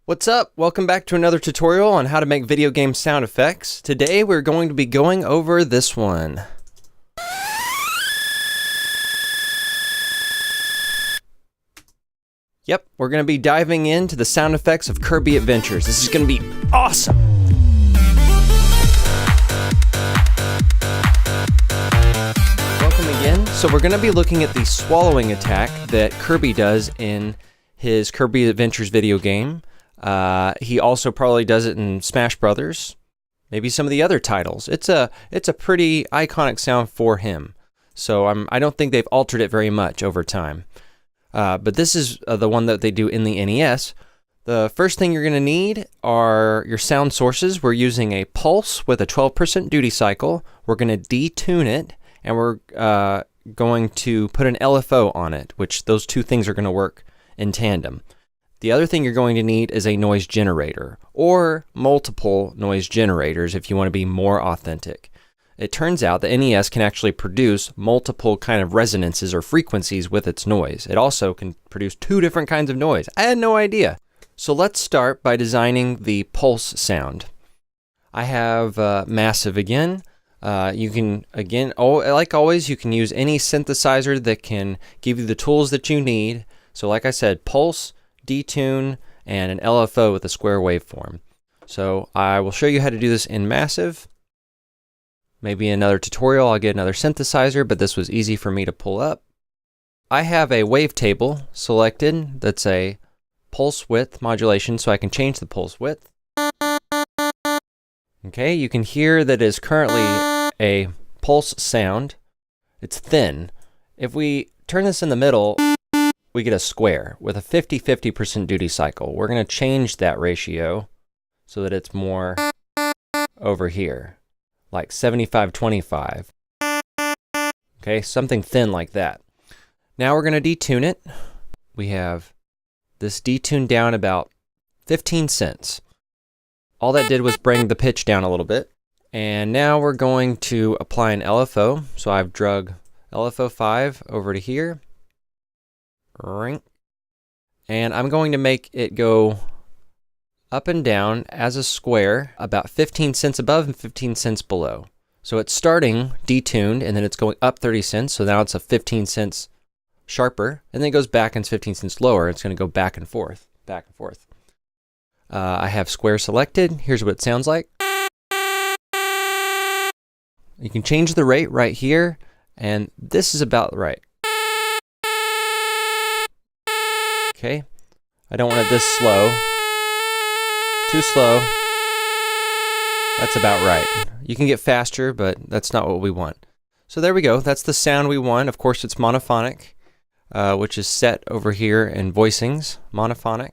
What's up? Welcome back to another tutorial on how to make video game sound effects. Today we're going to be going over this one. Yep, we're going to be diving into the sound effects of Kirby Adventures. This is going to be awesome! Welcome again. So we're going to be looking at the swallowing attack that Kirby does in his Kirby Adventures video game. He also probably does it in Smash Brothers, maybe some of the other titles. It's a pretty iconic sound for him. So I don't think they've altered it very much over time. But this is the one that they do in the NES. The first thing you're going to need are your sound sources. We're using a pulse with a 12% duty cycle. We're going to detune it, and we're going to put an LFO on it, which those two things are going to work in tandem. The other thing you're going to need is a noise generator, or multiple noise generators if you want to be more authentic. It turns out the NES can actually produce multiple kind of resonances or frequencies with its noise. It also can produce two different kinds of noise. I had no idea. So let's start by designing the pulse sound. I have Massive again. You can, again, like always, you can use any synthesizer that can give you the tools that you need. So like I said, pulse, detune, and an LFO with a square waveform. So I will show you how to do this in Massive. Maybe in another tutorial I'll get another synthesizer, but this was easy for me to pull up. I have a wavetable selected that's a pulse width modulation, so I can change the pulse width. Okay, you can hear that it is currently a pulse sound. It's thin. If we turn this in the middle, we get a square with a 50-50% duty cycle. We're going to change that ratio so that it's more over here, like 75-25. Okay, something thin like that. Now we're going to detune it. We have this detuned down about 15 cents. All that did was bring the pitch down a little bit. And now we're going to apply an LFO. So I've drug LFO 5 over to here. And I'm going to make it go up and down as a square about 15 cents above and 15 cents below. So it's starting detuned and then it's going up 30 cents. So now it's a 15 cents sharper, and then it goes back and it's 15 cents lower. It's going to go back and forth, back and forth. I have square selected. Here's what it sounds like. You can change the rate right here, and this is about right. Okay, I don't want it this slow. Too slow. That's about right. You can get faster, but that's not what we want. So there we go. That's the sound we want. Of course, it's monophonic, which is set over here in voicings, monophonic.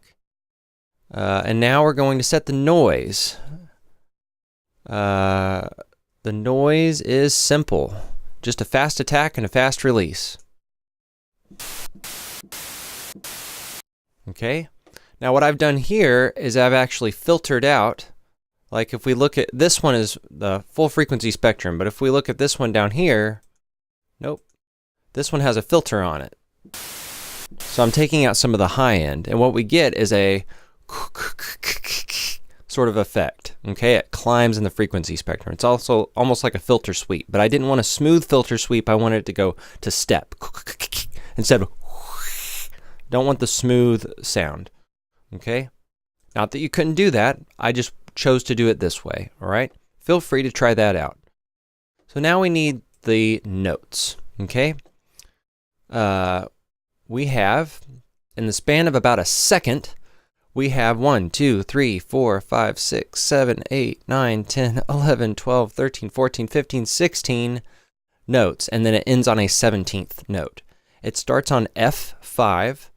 And now we're going to set the noise. The noise is simple. Just a fast attack and a fast release. Okay, now what I've done here is I've actually filtered out, like if we look at this one is the full frequency spectrum, but if we look at this one down here, nope, this one has a filter on it. So I'm taking out some of the high end, and what we get is a sort of effect. Okay, it climbs in the frequency spectrum. It's also almost like a filter sweep, but I didn't want a smooth filter sweep. I wanted it to go to step instead of. Don't want the smooth sound, okay? Not that you couldn't do that, I just chose to do it this way, all right? Feel free to try that out. So now we need the notes, okay? We have, in the span of about a second, we have 1, 2, 3, 4, 5, 6, 7, 8, 9, 10, 11, 12, 13, 14, 15, 16 notes, and then it ends on a 17th note. It starts on F5.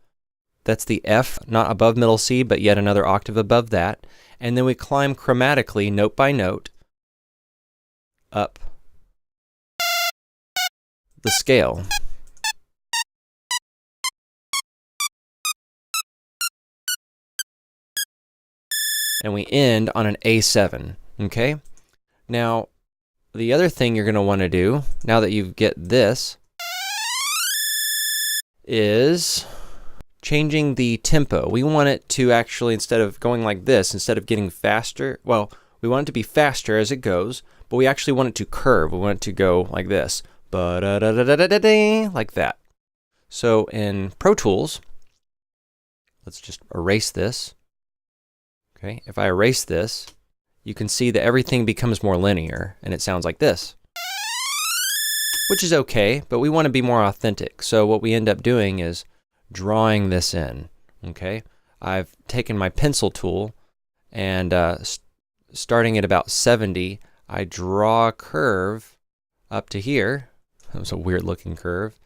That's the F, not above middle C, but yet another octave above that. And then we climb chromatically, note by note, up the scale. And we end on an A7, okay? Now, the other thing you're going to want to do, now that you get this, is changing the tempo. We want it to actually, instead of going like this, instead of getting faster, well, we want it to be faster as it goes, but we actually want it to curve. We want it to go like this, like that. So in Pro Tools, let's just erase this. Okay, if I erase this, you can see that everything becomes more linear, and it sounds like this, which is okay, but we want to be more authentic. So what we end up doing is drawing this in, okay? I've taken my pencil tool and starting at about 70, I draw a curve up to here. That was a weird looking curve.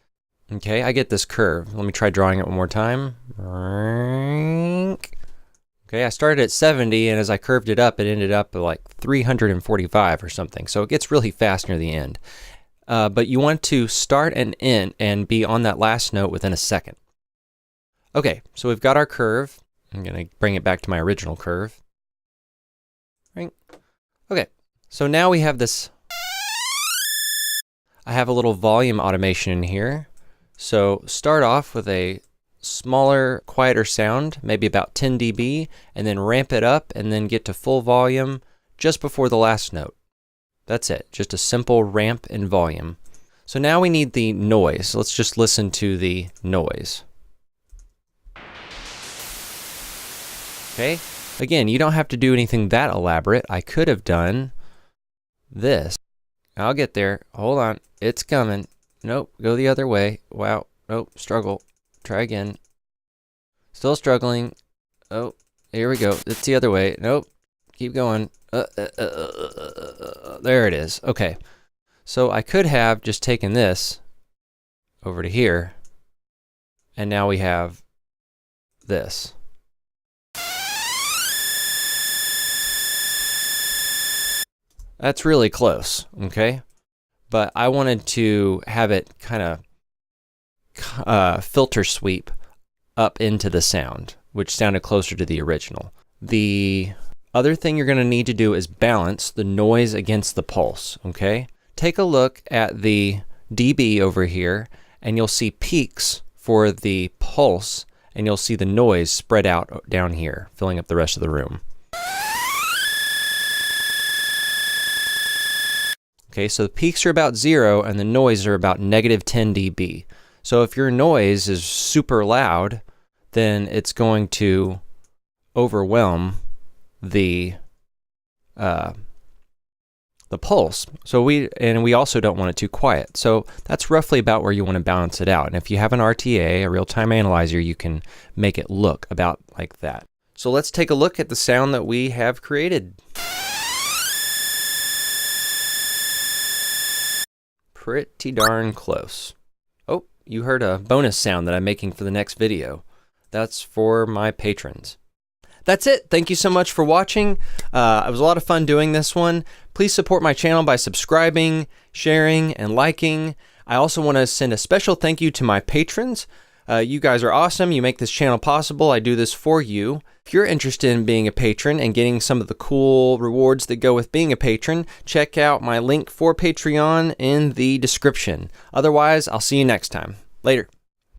Okay, I get this curve. Let me try drawing it one more time. Okay, I started at 70, and as I curved it up, it ended up at like 345 or something. So it gets really fast near the end. But you want to start and end and be on that last note within a second. Okay, so we've got our curve. I'm going to bring it back to my original curve. Right. Okay, so now we have this. I have a little volume automation in here. So start off with a smaller, quieter sound, maybe about 10 dB, and then ramp it up and then get to full volume just before the last note. That's it, just a simple ramp in volume. So now we need the noise. Let's just listen to the noise. Okay, again, you don't have to do anything that elaborate. I could have done this. I'll get there. Hold on, it's coming. Nope, go the other way. Wow, nope, struggle. Try again. Still struggling. Oh, here we go. It's the other way. Nope, keep going. There it is. Okay, so I could have just taken this over to here, and now we have this. That's really close, okay? But I wanted to have it kind of filter sweep up into the sound, which sounded closer to the original. The other thing you're going to need to do is balance the noise against the pulse, okay? Take a look at the dB over here, and you'll see peaks for the pulse, and you'll see the noise spread out down here, filling up the rest of the room. Okay, so the peaks are about 0 and the noise are about -10 dB. So if your noise is super loud, then it's going to overwhelm the pulse. So we also don't want it too quiet. So that's roughly about where you want to balance it out. And if you have an RTA, a real-time analyzer, you can make it look about like that. So let's take a look at the sound that we have created. Pretty darn close. Oh, you heard a bonus sound that I'm making for the next video. That's for my patrons. That's it. Thank you so much for watching. It was a lot of fun doing this one. Please support my channel by subscribing, sharing, and liking. I also want to send a special thank you to my patrons. You guys are awesome. You make this channel possible. I do this for you. If you're interested in being a patron and getting some of the cool rewards that go with being a patron, check out my link for Patreon in the description. Otherwise, I'll see you next time. Later.